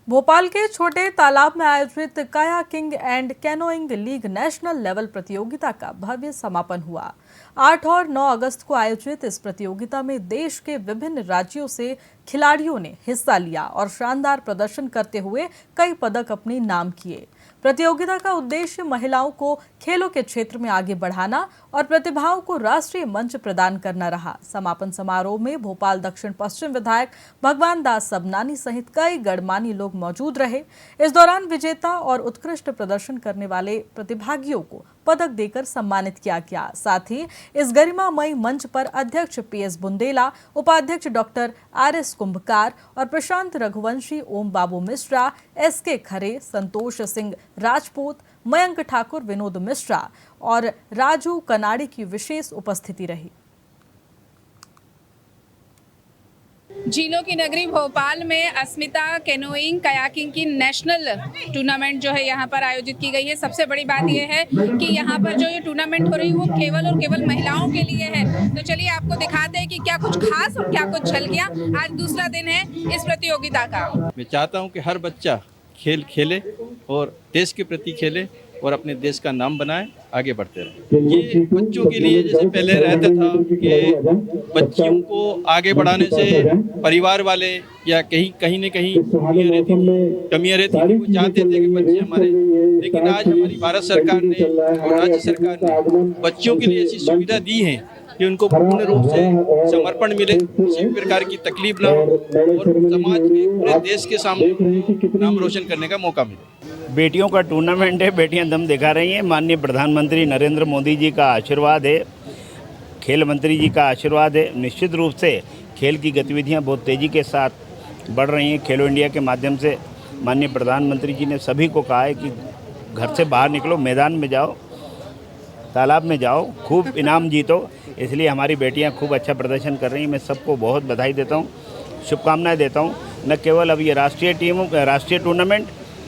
भोपाल के छोटे तालाब में आयोजित kayaking and canoeing league national level प्रतियोगिता का भव्य समापन हुआ। 8 और 9 अगस्त को आयोजित इस प्रतियोगिता में देश के विभिन्न राज्यों से खिलाड़ियों ने हिस्सा लिया और शानदार प्रदर्शन करते हुए कई पदक अपने नाम किए। प्रतियोगिता का उद्देश्य महिलाओं को खेलों के क्षेत्र में आगे बढ़ाना और प्रतिभाओं को राष्ट्रीय मंच प्रदान करना रहा। समापन समारोह में भोपाल दक्षिण पश्चिम विधायक भगवान दास सबनानी सहित कई गणमान्य लोग मौजूद रहे। इस दौरान विजेता और उत्कृष्ट प्रदर्शन करने वाले प्रतिभागियों को पदक देकर सम्मानित किया गया। साथ ही इस गरिमामयी मंच पर अध्यक्ष PS बुंदेला, उपाध्यक्ष डॉक्टर RS कुंभकार और प्रशांत रघुवंशी, ओम बाबू मिश्रा, SK खरे, संतोष सिंह राजपूत, मयंक ठाकुर, विनोद मिश्रा और राजू कनाड़ी की विशेष उपस्थिति रही। झीलों की नगरी भोपाल में अस्मिता कैनोइंग कयाकिंग की नेशनल टूर्नामेंट जो है यहाँ पर आयोजित की गई है। सबसे बड़ी बात यह है कि यहाँ पर जो ये टूर्नामेंट हो रही है वो केवल और केवल महिलाओं के लिए है। तो चलिए आपको दिखाते हैं कि क्या कुछ खास और क्या कुछ झलकियाँ। आज दूसरा दिन है इस प्रतियोगिता का। मैं चाहता हूँ कि हर बच्चा खेल खेले और देश के प्रति खेले और अपने देश का नाम बनाए, आगे बढ़ते रहे। ये बच्चों के लिए जैसे पहले रहता था कि बच्चियों को आगे बढ़ाने से परिवार वाले या कहीं न कहीं कमियां रहती थी, वो चाहते थे कि बच्चे हमारे, लेकिन आज हमारी भारत सरकार ने और राज्य सरकार ने बच्चों के लिए ऐसी सुविधा दी है कि उनको पूर्ण रूप से समर्पण मिले, किसी प्रकार की तकलीफ ना हो और समाज के पूरे देश के सामने नाम रोशन करने का मौका मिले। बेटियों का टूर्नामेंट है, बेटियां दम दिखा रही हैं। माननीय प्रधानमंत्री नरेंद्र मोदी जी का आशीर्वाद है, खेल मंत्री जी का आशीर्वाद है। निश्चित रूप से खेल की गतिविधियां बहुत तेज़ी के साथ बढ़ रही हैं। खेलो इंडिया के माध्यम से माननीय प्रधानमंत्री जी ने सभी को कहा है कि घर से बाहर निकलो, मैदान में जाओ, तालाब में जाओ, खूब इनाम जीतो। इसलिए हमारी बेटियां खूब अच्छा प्रदर्शन कर रही हैं। मैं सबको बहुत बधाई देता हूं, शुभकामनाएं देता हूं। न केवल अब ये राष्ट्रीय टूर्नामेंट,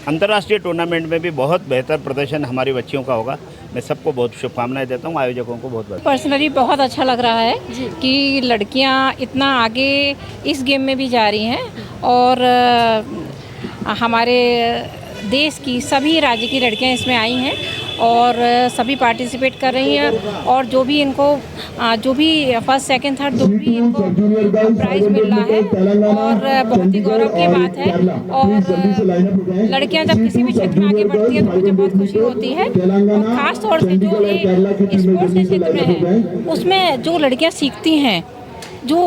अंतर्राष्ट्रीय टूर्नामेंट में भी बहुत बेहतर प्रदर्शन हमारी बच्चियों का होगा। मैं सबको बहुत शुभकामनाएं देता हूं, आयोजकों को बहुत। पर्सनली बहुत अच्छा लग रहा है कि लड़कियां इतना आगे इस गेम में भी जा रही हैं और हमारे देश की सभी राज्य की लड़कियां इसमें आई हैं और सभी पार्टिसिपेट कर रही हैं और जो भी फर्स्ट सेकंड थर्ड जो भी इनको प्राइज़ मिल रहा है और बहुत ही गौरव की बात है। और लड़कियां जब किसी भी क्षेत्र में आगे बढ़ती हैं तो मुझे बहुत खुशी होती है और ख़ास तौर से जो स्पोर्ट्स के क्षेत्र में है उसमें जो लड़कियां सीखती हैं, जो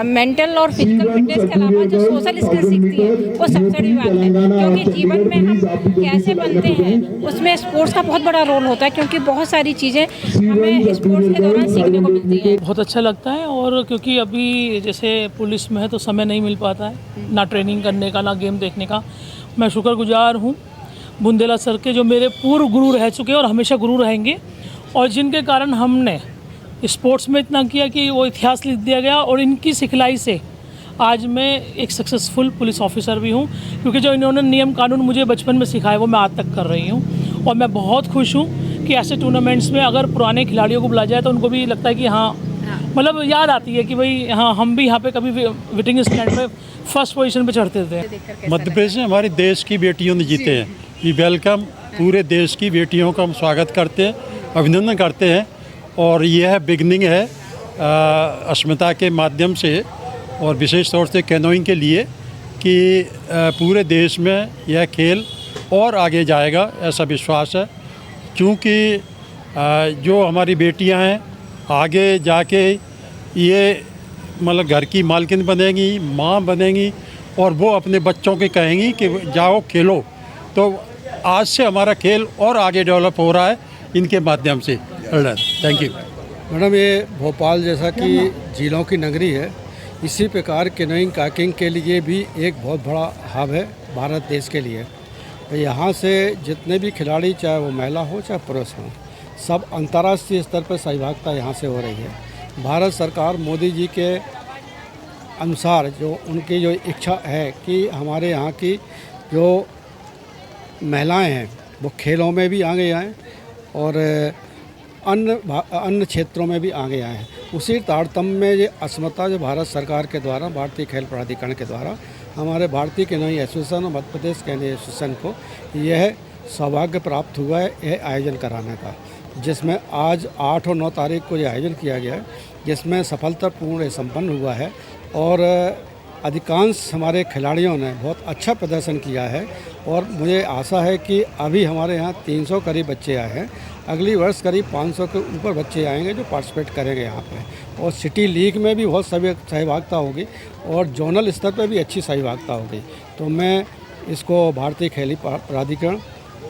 मेंटल और फिजिकल फिटनेस के अलावा जो सोशल स्किल्स सीखती हैं, वो सबसे बड़ी बात है। क्योंकि जीवन में हम कैसे बनते हैं उसमें स्पोर्ट्स का बहुत बड़ा रोल होता है, क्योंकि बहुत सारी चीज़ें हमें स्पोर्ट्स के दौरान सीखने को मिलती हैं। बहुत अच्छा लगता है और क्योंकि अभी जैसे पुलिस में है तो समय नहीं मिल पाता है, ना ट्रेनिंग करने का, ना गेम देखने का। मैं शुक्रगुजार हूँ बुंदेला सर के, जो मेरे पूर्व गुरु रह चुके हैं और हमेशा गुरु रहेंगे, और जिनके कारण हमने स्पोर्ट्स में इतना किया कि वो इतिहास लिख दिया गया। और इनकी सिखलाई से आज मैं एक सक्सेसफुल पुलिस ऑफिसर भी हूँ, क्योंकि जो इन्होंने नियम कानून मुझे बचपन में सिखाए वो मैं आज तक कर रही हूँ। और मैं बहुत खुश हूँ कि ऐसे टूर्नामेंट्स में अगर पुराने खिलाड़ियों को बुलाया जाए तो उनको भी लगता है कि हाँ, मतलब याद आती है कि भाई हाँ, हम भी यहाँ पे कभी विटिंग स्टैंड में फर्स्ट पोजीशन पे चढ़ते थे। मध्य प्रदेश में हमारे देश की बेटियों ने जीते हैं। वी वेलकम, पूरे देश की बेटियों का हम स्वागत करते हैं, अभिनंदन करते हैं। और यह बिगनिंग है अस्मिता के माध्यम से और विशेष तौर से कैनोइंग के लिए कि पूरे देश में यह खेल और आगे जाएगा, ऐसा विश्वास है। क्योंकि जो हमारी बेटियां हैं आगे जाके ये मतलब घर की मालकिन बनेंगी, माँ बनेंगी और वो अपने बच्चों के कहेंगी कि जाओ खेलो। तो आज से हमारा खेल और आगे डेवलप हो रहा है इनके माध्यम से। Thank you madam. ये भोपाल जैसा कि झीलों की नगरी है, इसी प्रकार कैनोइंग कायाकिंग के लिए भी एक बहुत बड़ा हब है भारत देश के लिए। तो यहाँ से जितने भी खिलाड़ी, चाहे वो महिला हो चाहे पुरुष हो, सब अंतर्राष्ट्रीय स्तर पर सहभागिता यहाँ से हो रही है। भारत सरकार मोदी जी के अनुसार जो उनकी जो इच्छा है कि हमारे यहाँ की जो महिलाएं हैं वो खेलों में भी आगे आएँ और अन्य क्षेत्रों में भी आगे आए हैं। उसी तारतम्य में ये अस्मिता जो भारत सरकार के द्वारा, भारतीय खेल प्राधिकरण के द्वारा हमारे भारतीय कैनोइंग एसोसिएशन और मध्य प्रदेश कैनोइंग एसोसिएशन को यह सौभाग्य प्राप्त हुआ है यह आयोजन कराने का, जिसमें आज 8 और 9 तारीख को यह आयोजन किया गया है, जिसमें सफलतापूर्ण संपन्न हुआ है और अधिकांश हमारे खिलाड़ियों ने बहुत अच्छा प्रदर्शन किया है। और मुझे आशा है कि अभी हमारे यहाँ 300 करीब बच्चे आए हैं, अगली वर्ष करीब 500 के ऊपर बच्चे आएंगे जो पार्टिसिपेट करेंगे यहाँ पे। और सिटी लीग में भी बहुत सहभागिता होगी और जोनल स्तर पर भी अच्छी सहभागिता होगी। तो मैं इसको भारतीय खेल प्राधिकरण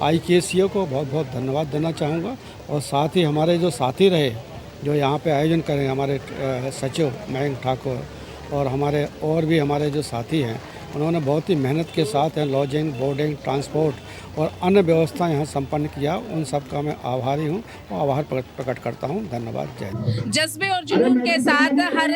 IKCO को बहुत बहुत धन्यवाद देना चाहूँगा। और साथ ही हमारे जो साथी रहे जो यहाँ पे आयोजन करें, हमारे सचिव मयंक ठाकुर और हमारे और भी हमारे जो साथी हैं, उन्होंने बहुत ही मेहनत के साथ लॉजिंग, बोर्डिंग, ट्रांसपोर्ट और अन्य व्यवस्था यहाँ संपन्न किया। उन सब का मैं आभारी हूँ और आभार प्रकट करता हूँ। धन्यवाद। जय हिंद। जज्बे और जुनून के साथ हर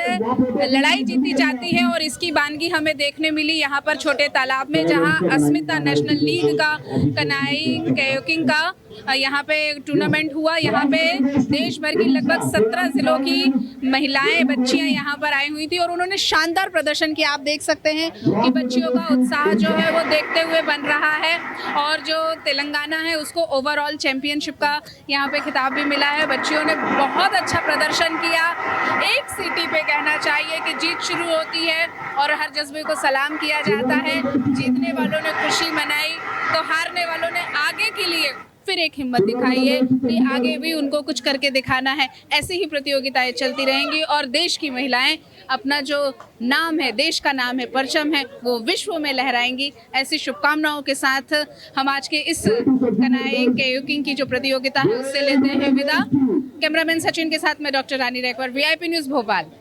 लड़ाई जीती जाती है और इसकी बानगी हमें देखने मिली यहाँ पर छोटे तालाब में, जहाँ अस्मिता नेशनल लीग का कनाइंग कयाकिंग का यहाँ पे टूर्नामेंट हुआ। यहाँ पे देश भर की लगभग 17 जिलों की महिलाएं, बच्चियां यहाँ पर आई हुई थी और उन्होंने शानदार प्रदर्शन किया। आप देख सकते हैं कि बच्चियों का उत्साह जो है वो देखते हुए बन रहा है। और जो तेलंगाना है उसको ओवरऑल चैंपियनशिप का यहाँ पे खिताब भी मिला है। बच्चियों ने बहुत अच्छा प्रदर्शन किया। एक सीटी पे कहना चाहिए कि जीत शुरू होती है और हर जज्बे को सलाम किया जाता है। जीतने वालों ने खुशी मनाई तो हारने वालों ने आगे के लिए फिर एक हिम्मत दिखाई है कि आगे भी उनको कुछ करके दिखाना है। ऐसी ही प्रतियोगिताएं चलती रहेंगी और देश की महिलाएं अपना जो नाम है, देश का नाम है, परचम है, वो विश्व में लहराएंगी। ऐसी शुभकामनाओं के साथ हम आज के इस कनाइंग कयाकिंग की जो प्रतियोगिता है उससे लेते हैं विदा। कैमरामैन सचिन के साथ मैं डॉक्टर रानी रैकवर, VIP न्यूज़ भोपाल।